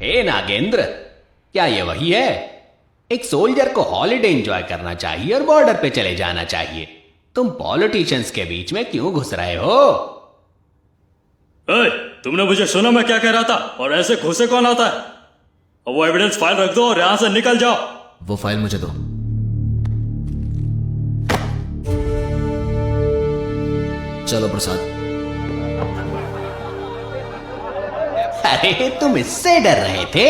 हे नागेंद्र, क्या ये वही है? एक सोल्जर को हॉलिडे एंजॉय करना चाहिए और बॉर्डर पे चले जाना चाहिए। तुम पॉलिटिशियंस के बीच में क्यों घुस रहे हो? तुमने मुझे सुना मैं क्या कह रहा था? और ऐसे घुसे कौन आता है? अब वो एविडेंस फाइल रख दो और यहां से निकल जाओ। वो फाइल मुझे दो। चलो प्रसाद। अरे तुम इससे डर रहे थे?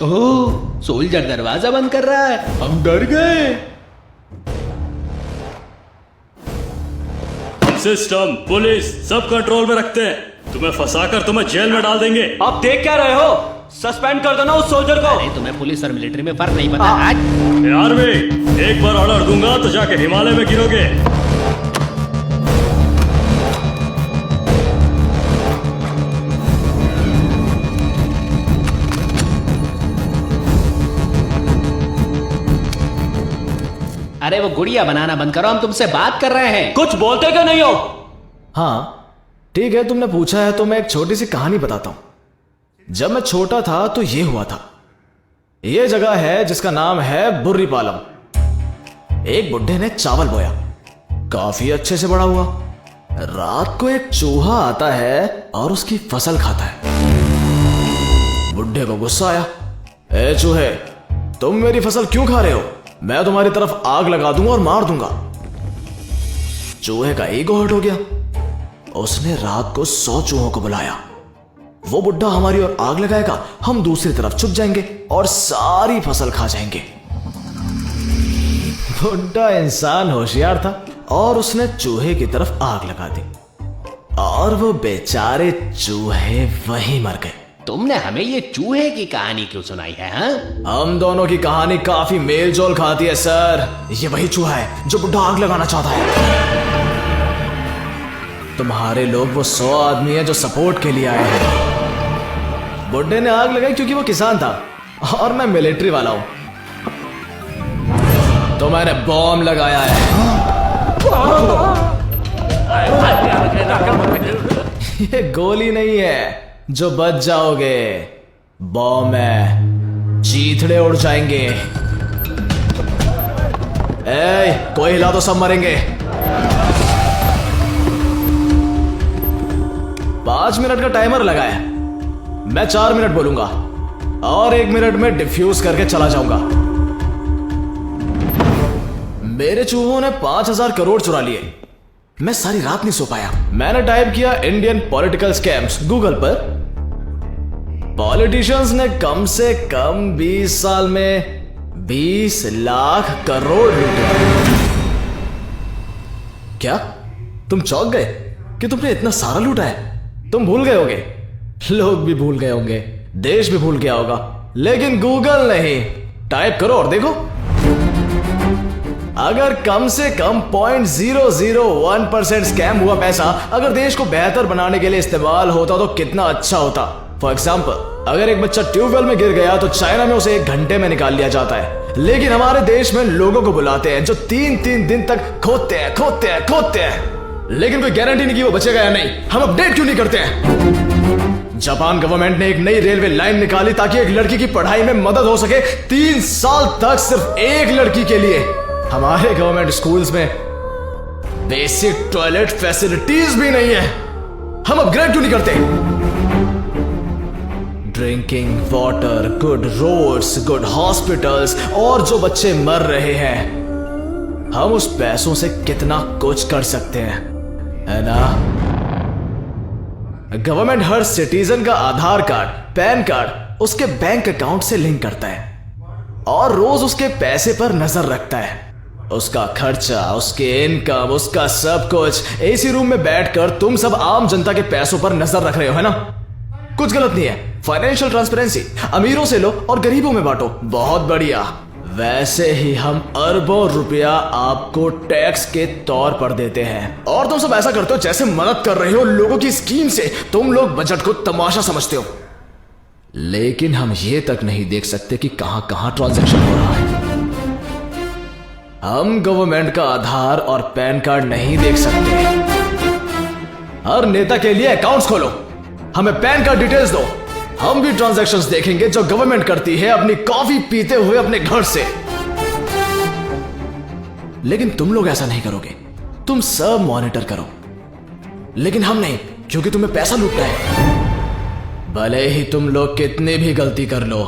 ओह, सोल्जर दरवाजा बंद कर रहा है। हम डर गए। सिस्टम, पुलिस सब कंट्रोल में रखते हैं। तुम्हें फंसाकर तुम्हें जेल में डाल देंगे। आप देख क्या रहे हो? सस्पेंड कर दो ना उस सोल्जर को। अरे तुम्हें पुलिस और मिलिट्री में फर्क नहीं पता? यार भी एक बार ऑर्डर दूंगा तो जाके हिमालय में गिरोगे। अरे वो गुड़िया बनाना बंद करो, हम तुमसे बात कर रहे हैं। कुछ बोलते क्यों नहीं हो? हाँ ठीक है, तुमने पूछा है तो मैं एक छोटी सी कहानी बताता हूं। जब मैं छोटा था तो ये हुआ था। ये जगह है जिसका नाम है बुर्री पालम। एक बुड्ढे ने चावल बोया, काफी अच्छे से बड़ा हुआ। रात को एक चूहा आता है और उसकी फसल खाता है। बुड्ढे को गुस्सा आया, ए चूहे, तुम मेरी फसल क्यों खा रहे हो? मैं तुम्हारी तरफ आग लगा दूंगा और मार दूंगा। चूहे का ईगो हर्ट हो गया। उसने रात को 100 चूहों को बुलाया। वो बुड्ढा हमारी ओर आग लगाएगा, हम दूसरी तरफ छुप जाएंगे और सारी फसल खा जाएंगे। बुड्ढा इंसान होशियार था और उसने चूहे की तरफ आग लगा दी और वो बेचारे चूहे वहीं मर गए। तुमने हमें ये चूहे की कहानी क्यों सुनाई है? हाँ? हम दोनों की कहानी काफी मेल जोल खाती है सर। ये वही चूहा है जो बुड्ढा आग लगाना चाहता है। तुम्हारे लोग वो 100 आदमी है जो सपोर्ट के लिए आए हैं। बुड्ढे ने आग लगाई क्योंकि वो किसान था और मैं मिलिट्री वाला हूं, तो मैंने बॉम्ब लगाया है। ये गोली नहीं है जो बच जाओगे, बॉम्ब है, चीथड़े उड़ जाएंगे। ए, कोई हिला तो सब मरेंगे। 5 मिनट का टाइमर लगाया। मैं 4 मिनट बोलूंगा और 1 मिनट में डिफ्यूज करके चला जाऊंगा। मेरे चूहों ने 5000 करोड़ चुरा लिए। मैं सारी रात नहीं सो पाया। मैंने टाइप किया इंडियन पॉलिटिकल स्कैम्स गूगल पर। पॉलिटिशियंस ने कम से कम 20 साल में 20 लाख करोड़ लूटे। क्या तुम चौंक गए कि तुमने इतना सारा लूटा है? तुम भूल गए होगे, लोग भी भूल गए होंगे, देश भी भूल गया होगा, लेकिन गूगल नहीं। टाइप करो और देखो। अगर कम से कम 0.001% स्कैम हुआ पैसा अगर देश को बेहतर बनाने के लिए इस्तेमाल होता तो कितना अच्छा होता। फॉर एग्जाम्पल, अगर एक बच्चा ट्यूबवेल में गिर गया तो चाइना में उसे 1 घंटे में निकाल लिया जाता है, लेकिन हमारे देश में लोगों को बुलाते हैं जो 3-3 दिन तक खोदते हैं, लेकिन कोई गारंटी नहीं कि वो बचेगा या नहीं। हम अपडेट क्यों नहीं करते हैं? जापान गवर्नमेंट ने एक नई रेलवे लाइन निकाली ताकि एक लड़की की पढ़ाई में मदद हो सके। 3 साल तक सिर्फ एक लड़की के लिए। हमारे गवर्नमेंट स्कूल्स में बेसिक टॉयलेट फैसिलिटीज भी नहीं है। हम अपग्रेड क्यों नहीं करते? Drinking water, good roads, good hospitals, और जो बच्चे मर रहे हैं, हम उस पैसों से कितना कुछ कर सकते हैं, है ना? गवर्नमेंट हर सिटीजन का आधार कार्ड, पैन कार्ड उसके बैंक अकाउंट से लिंक करता है और रोज उसके पैसे पर नजर रखता है। उसका खर्चा, उसके इनकम, उसका सब कुछ। एसी रूम में बैठकर तुम सब आम जनता के पैसों पर नजर रख रहे हो, है ना? कुछ गलत नहीं है। फाइनेंशियल ट्रांसपेरेंसी, अमीरों से लो और गरीबों में बांटो, बहुत बढ़िया। वैसे ही हम अरबों रुपया आपको टैक्स के तौर पर देते हैं और तुम सब ऐसा करते हो जैसे मदद कर रहे हो लोगों की स्कीम से। तुम लोग बजट को तमाशा समझते हो, लेकिन हम ये तक नहीं देख सकते कि कहां कहां ट्रांजैक्शन हो रहा है। हम गवर्नमेंट का आधार और पैन कार्ड नहीं देख सकते, हर नेता के लिए अकाउंट्स खोलो, हमें पैन कार्ड डिटेल्स दो, हम भी ट्रांजैक्शंस देखेंगे जो गवर्नमेंट करती है अपनी कॉफी पीते हुए अपने घर से। लेकिन तुम लोग ऐसा नहीं करोगे, तुम सब मॉनिटर करो, लेकिन हम नहीं, क्योंकि तुम्हें पैसा लूटना है। भले ही तुम लोग कितनी भी गलती कर लो,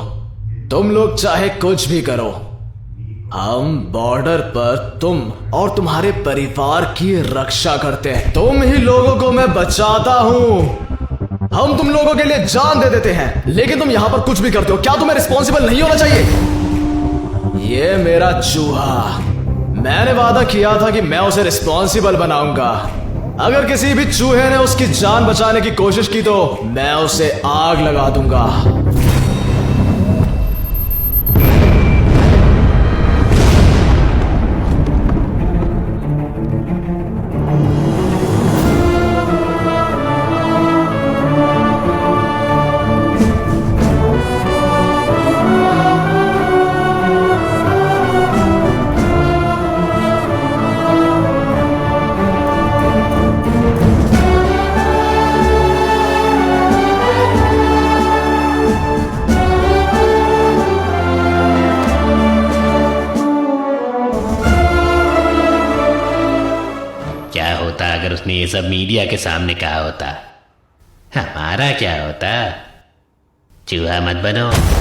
तुम लोग चाहे कुछ भी करो, हम बॉर्डर पर तुम और तुम्हारे परिवार की रक्षा करते हैं। तुम ही लोगों को मैं बचाता हूं। हम तुम लोगों के लिए जान दे देते हैं, लेकिन तुम यहां पर कुछ भी करते हो। क्या तुम्हें रिस्पॉन्सिबल नहीं होना चाहिए? ये मेरा चूहा, मैंने वादा किया था कि मैं उसे रिस्पॉन्सिबल बनाऊंगा। अगर किसी भी चूहे ने उसकी जान बचाने की कोशिश की तो मैं उसे आग लगा दूंगा। क्या होता अगर उसने ये सब मीडिया के सामने कहा होता? हमारा क्या होता? चूहा मत बनो।